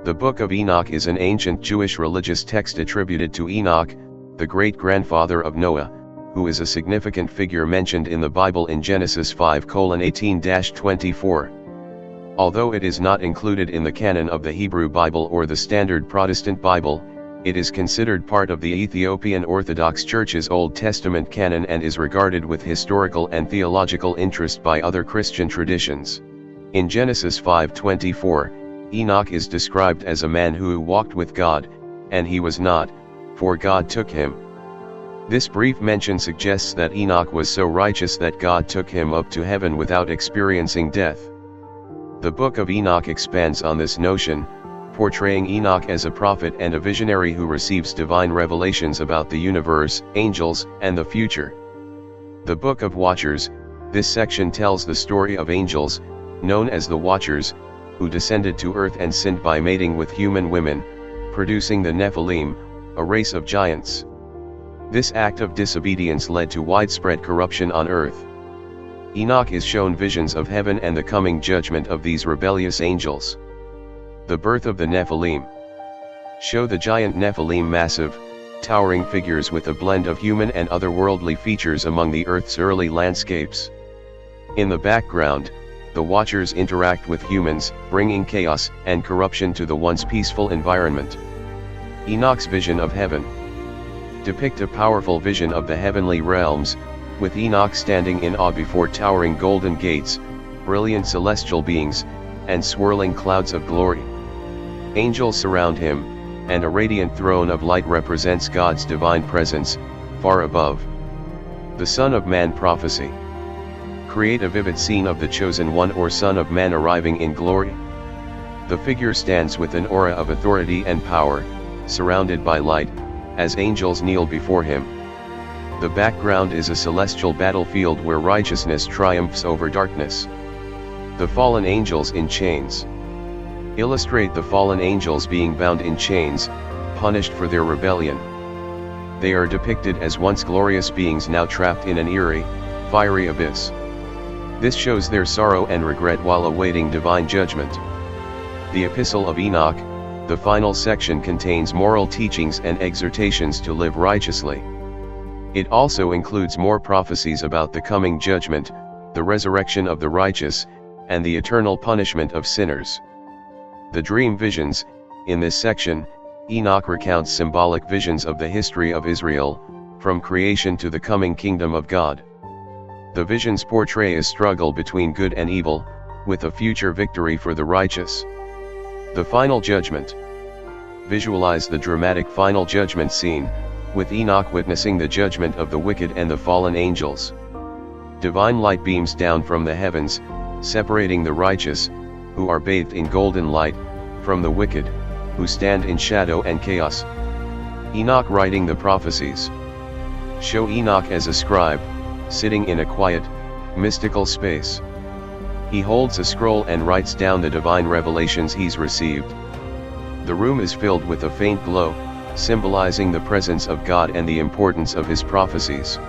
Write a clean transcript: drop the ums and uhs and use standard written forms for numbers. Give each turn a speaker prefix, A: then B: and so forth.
A: The Book of Enoch is an ancient Jewish religious text attributed to Enoch, the great-grandfather of Noah, who is a significant figure mentioned in the Bible in Genesis 5:18-24. Although it is not included in the canon of the Hebrew Bible or the Standard Protestant Bible, it is considered part of the Ethiopian Orthodox Church's Old Testament canon and is regarded with historical and theological interest by other Christian traditions. In Genesis 5:24, Enoch is described as a man who walked with God, and he was not, for God took him. This brief mention suggests that Enoch was so righteous that God took him up to heaven without experiencing death. The Book of Enoch expands on this notion, portraying Enoch as a prophet and a visionary who receives divine revelations about the universe, angels, and the future. The Book of Watchers, this section tells the story of angels, known as the Watchers, who descended to earth and sinned by mating with human women, producing the Nephilim, a race of giants. This act of disobedience led to widespread corruption on earth. Enoch is shown visions of heaven and the coming judgment of these rebellious angels. The birth of the Nephilim. Show the giant Nephilim massive, towering figures with a blend of human and otherworldly features among the earth's early landscapes. In the background, the Watchers interact with humans, bringing chaos and corruption to the once peaceful environment. Enoch's vision of heaven. Depict a powerful vision of the heavenly realms, with Enoch standing in awe before towering golden gates, brilliant celestial beings, and swirling clouds of glory. Angels surround him, and a radiant throne of light represents God's divine presence, far above. The Son of Man prophecy. Create a vivid scene of the chosen one or Son of Man arriving in glory. The figure stands with an aura of authority and power, surrounded by light, as angels kneel before him. The background is a celestial battlefield where righteousness triumphs over darkness. The fallen angels in chains. Illustrate the fallen angels being bound in chains, punished for their rebellion. They are depicted as once glorious beings now trapped in an eerie, fiery abyss. This shows their sorrow and regret while awaiting divine judgment. The Epistle of Enoch, the final section, contains moral teachings and exhortations to live righteously. It also includes more prophecies about the coming judgment, the resurrection of the righteous, and the eternal punishment of sinners. The dream visions. In this section, Enoch recounts symbolic visions of the history of Israel, from creation to the coming kingdom of God. The visions portray a struggle between good and evil, with a future victory for the righteous. The final judgment. Visualize the dramatic final judgment scene, with Enoch witnessing the judgment of the wicked and the fallen angels. Divine light beams down from the heavens, separating the righteous, who are bathed in golden light, from the wicked, who stand in shadow and chaos. Enoch writing the prophecies. Show Enoch as a scribe, sitting in a quiet, mystical space. He holds a scroll and writes down the divine revelations he's received. The room is filled with a faint glow, symbolizing the presence of God and the importance of his prophecies.